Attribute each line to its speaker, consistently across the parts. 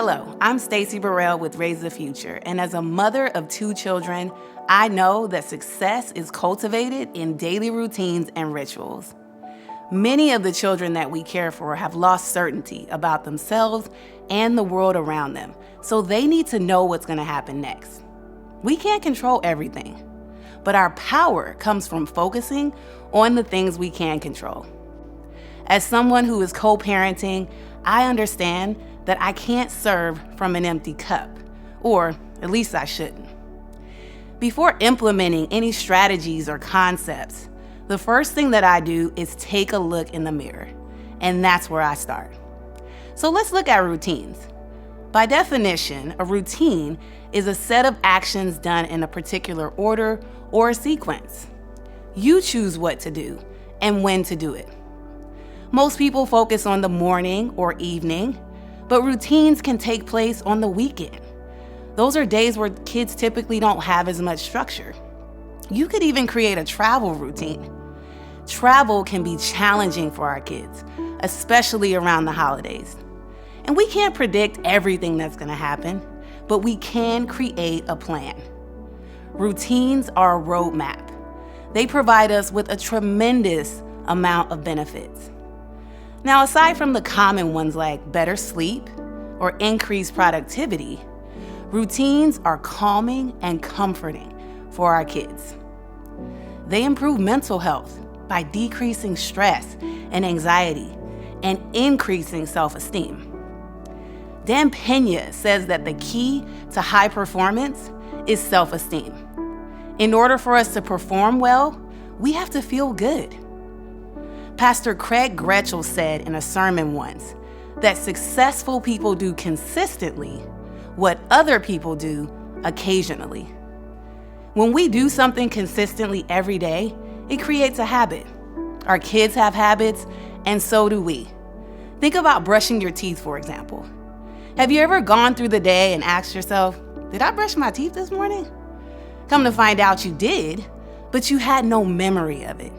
Speaker 1: Hello, I'm Stacy Burrell with Raise the Future, and as a mother of 2 children, I know that success is cultivated in daily routines and rituals. Many of the children that we care for have lost certainty about themselves and the world around them, so they need to know what's going to happen next. We can't control everything, but our power comes from focusing on the things we can control. As someone who is co-parenting, I understand that I can't serve from an empty cup, or at least I shouldn't. Before implementing any strategies or concepts, the first thing that I do is take a look in the mirror, and that's where I start. So let's look at routines. By definition, a routine is a set of actions done in a particular order or sequence. You choose what to do and when to do it. Most people focus on the morning or evening, but routines can take place on the weekend. Those are days where kids typically don't have as much structure. You could even create a travel routine. Travel can be challenging for our kids, especially around the holidays. And we can't predict everything that's going to happen, but we can create a plan. Routines are a roadmap. They provide us with a tremendous amount of benefits. Now, aside from the common ones like better sleep or increased productivity, routines are calming and comforting for our kids. They improve mental health by decreasing stress and anxiety and increasing self-esteem. Dan Pena says that the key to high performance is self-esteem. In order for us to perform well, we have to feel good. Pastor Craig Gretchell said in a sermon once that successful people do consistently what other people do occasionally. When we do something consistently every day, it creates a habit. Our kids have habits, and so do we. Think about brushing your teeth, for example. Have you ever gone through the day and asked yourself, did I brush my teeth this morning? Come to find out you did, but you had no memory of it.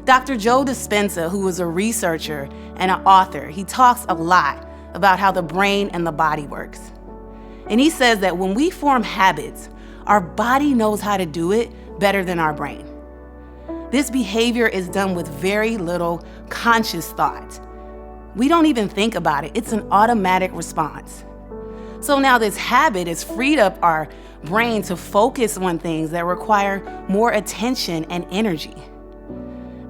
Speaker 1: Dr. Joe Dispenza, who is a researcher and an author, he talks a lot about how the brain and the body works. And he says that when we form habits, our body knows how to do it better than our brain. This behavior is done with very little conscious thought. We don't even think about it. It's an automatic response. So now this habit has freed up our brain to focus on things that require more attention and energy.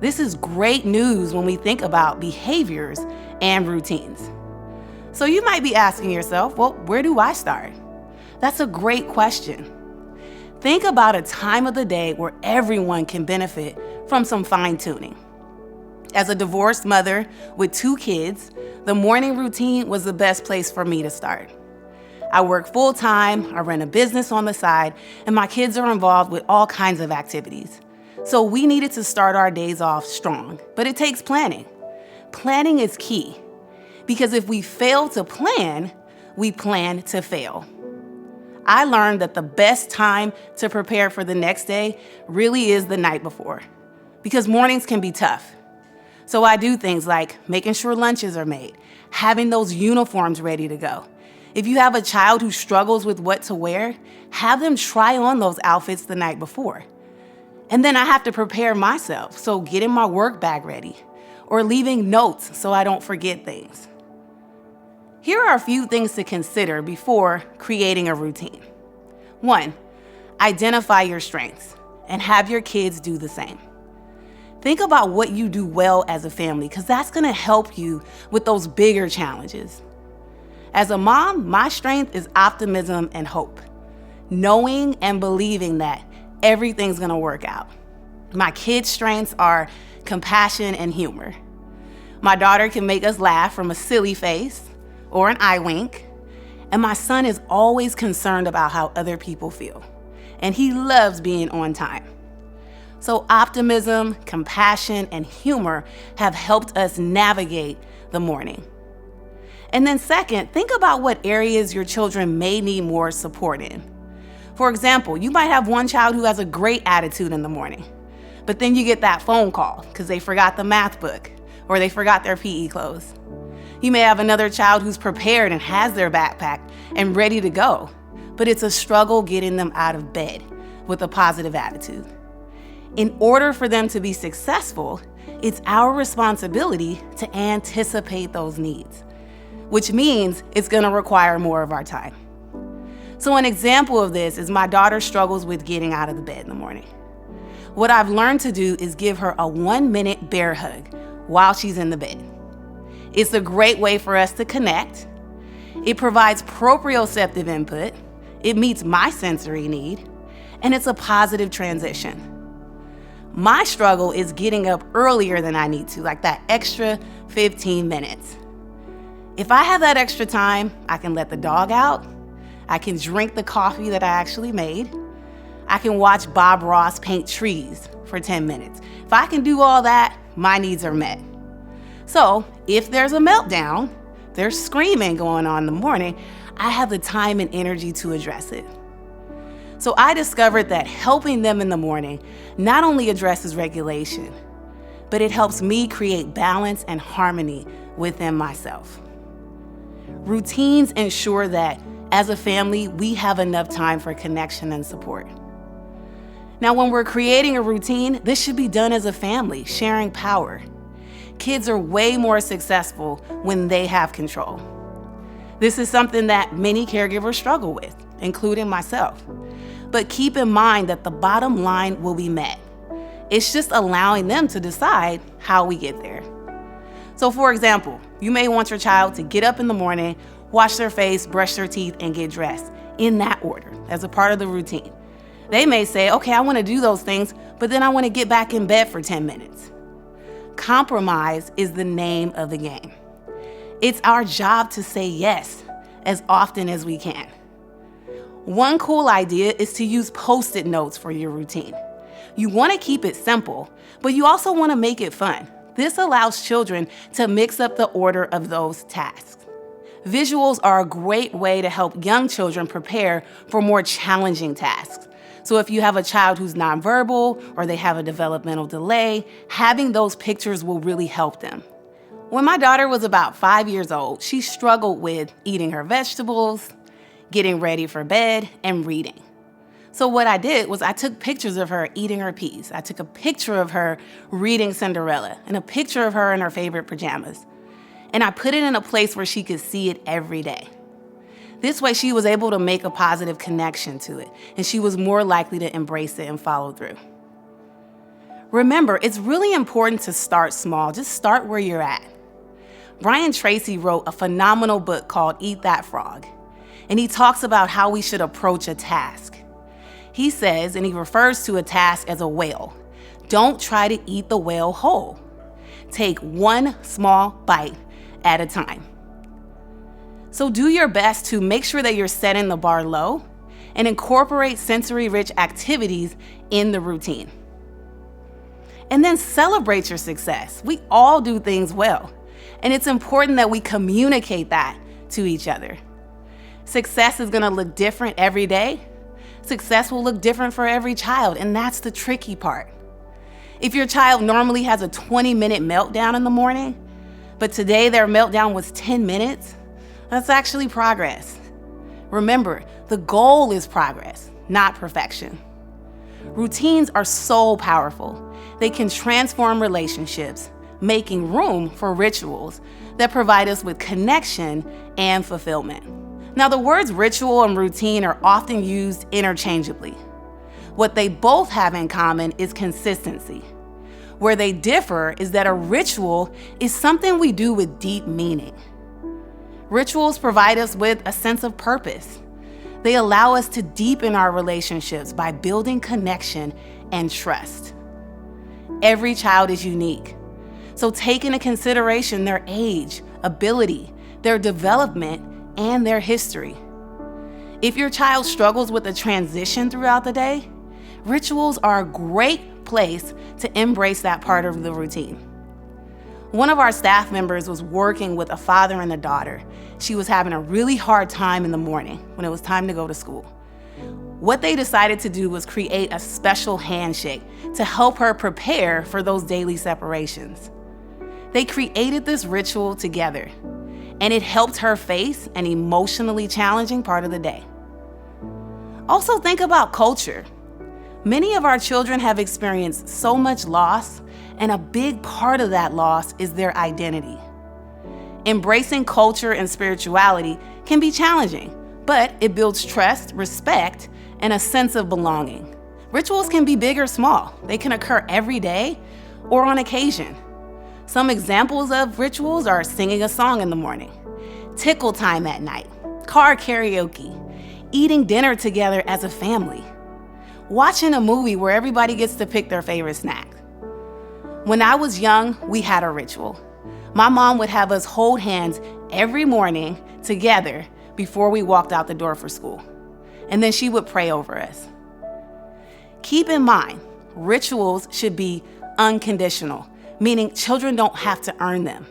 Speaker 1: This is great news when we think about behaviors and routines. So you might be asking yourself, well, where do I start? That's a great question. Think about a time of the day where everyone can benefit from some fine-tuning. As a divorced mother with 2 kids, the morning routine was the best place for me to start. I work full-time, I run a business on the side, and my kids are involved with all kinds of activities. So we needed to start our days off strong, but it takes planning. Planning is key, because if we fail to plan, we plan to fail. I learned that the best time to prepare for the next day really is the night before, because mornings can be tough. So I do things like making sure lunches are made, having those uniforms ready to go. If you have a child who struggles with what to wear, have them try on those outfits the night before. And then I have to prepare myself, so getting my work bag ready or leaving notes so I don't forget things. Here are a few things to consider before creating a routine. 1, identify your strengths and have your kids do the same. Think about what you do well as a family, because that's going to help you with those bigger challenges. As a mom, my strength is optimism and hope, knowing and believing that everything's gonna work out. My kids' strengths are compassion and humor. My daughter can make us laugh from a silly face or an eye wink, and my son is always concerned about how other people feel, and he loves being on time. So optimism, compassion, and humor have helped us navigate the morning. And then second, think about what areas your children may need more support in. For example, you might have one child who has a great attitude in the morning, but then you get that phone call because they forgot the math book or they forgot their PE clothes. You may have another child who's prepared and has their backpack and ready to go, but it's a struggle getting them out of bed with a positive attitude. In order for them to be successful, it's our responsibility to anticipate those needs, which means it's going to require more of our time. So an example of this is my daughter struggles with getting out of the bed in the morning. What I've learned to do is give her a 1-minute bear hug while she's in the bed. It's a great way for us to connect. It provides proprioceptive input. It meets my sensory need, and it's a positive transition. My struggle is getting up earlier than I need to, like that extra 15 minutes. If I have that extra time, I can let the dog out. I can drink the coffee that I actually made. I can watch Bob Ross paint trees for 10 minutes. If I can do all that, my needs are met. So if there's a meltdown, there's screaming going on in the morning, I have the time and energy to address it. So I discovered that helping them in the morning not only addresses regulation, but it helps me create balance and harmony within myself. Routines ensure that as a family, we have enough time for connection and support. Now, when we're creating a routine, this should be done as a family, sharing power. Kids are way more successful when they have control. This is something that many caregivers struggle with, including myself. But keep in mind that the bottom line will be met. It's just allowing them to decide how we get there. So for example, you may want your child to get up in the morning, wash their face, brush their teeth, and get dressed in that order as a part of the routine. They may say, okay, I want to do those things, but then I want to get back in bed for 10 minutes. Compromise is the name of the game. It's our job to say yes as often as we can. One cool idea is to use Post-it notes for your routine. You want to keep it simple, but you also want to make it fun. This allows children to mix up the order of those tasks. Visuals are a great way to help young children prepare for more challenging tasks. So if you have a child who's nonverbal or they have a developmental delay, having those pictures will really help them. When my daughter was about 5 years old, she struggled with eating her vegetables, getting ready for bed, and reading. So what I did was I took pictures of her eating her peas. I took a picture of her reading Cinderella and a picture of her in her favorite pajamas. And I put it in a place where she could see it every day. This way she was able to make a positive connection to it, and she was more likely to embrace it and follow through. Remember, it's really important to start small. Just start where you're at. Brian Tracy wrote a phenomenal book called Eat That Frog, and he talks about how we should approach a task. He says, and he refers to a task as a whale. Don't try to eat the whale whole. Take one small bite at a time. So do your best to make sure that you're setting the bar low and incorporate sensory-rich activities in the routine. And then celebrate your success. We all do things well, and it's important that we communicate that to each other. Success is going to look different every day. Success will look different for every child, and that's the tricky part. If your child normally has a 20-minute meltdown in the morning, but today their meltdown was 10 minutes, that's actually progress. Remember, the goal is progress, not perfection. Routines are so powerful. They can transform relationships, making room for rituals that provide us with connection and fulfillment. Now, the words ritual and routine are often used interchangeably. What they both have in common is consistency. Where they differ is that a ritual is something we do with deep meaning. Rituals provide us with a sense of purpose. They allow us to deepen our relationships by building connection and trust. Every child is unique, so take into consideration their age, ability, their development, and their history. If your child struggles with a transition throughout the day, rituals are a great place to embrace that part of the routine. One of our staff members was working with a father and a daughter. She was having a really hard time in the morning when it was time to go to school. What they decided to do was create a special handshake to help her prepare for those daily separations. They created this ritual together. and it helped her face an emotionally challenging part of the day. Also, think about culture. Many of our children have experienced so much loss, and a big part of that loss is their identity. Embracing culture and spirituality can be challenging, but it builds trust, respect, and a sense of belonging. Rituals can be big or small. They can occur every day or on occasion. Some examples of rituals are singing a song in the morning, tickle time at night, car karaoke, eating dinner together as a family, watching a movie where everybody gets to pick their favorite snack. When I was young, we had a ritual. My mom would have us hold hands every morning together before we walked out the door for school. And then she would pray over us. Keep in mind, rituals should be unconditional, meaning children don't have to earn them.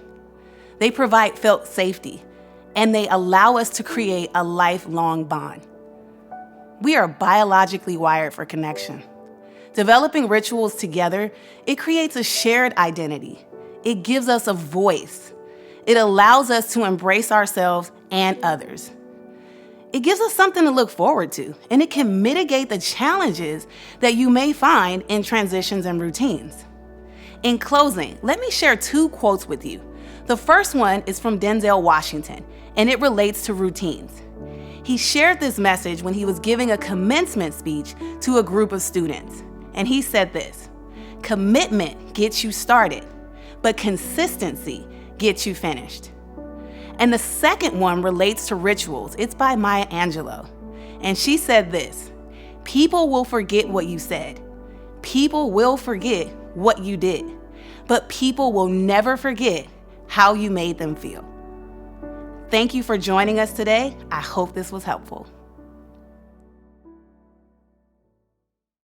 Speaker 1: They provide felt safety, and they allow us to create a lifelong bond. We are biologically wired for connection. Developing rituals together, it creates a shared identity. It gives us a voice. It allows us to embrace ourselves and others. It gives us something to look forward to, and it can mitigate the challenges that you may find in transitions and routines. In closing, let me share 2 quotes with you. The first one is from Denzel Washington, and it relates to routines. He shared this message when he was giving a commencement speech to a group of students. And he said this: "Commitment gets you started, but consistency gets you finished." And the second one relates to rituals. It's by Maya Angelou. And she said this: "People will forget what you said. People will forget what you did, but people will never forget how you made them feel." Thank you for joining us today. I hope this was helpful.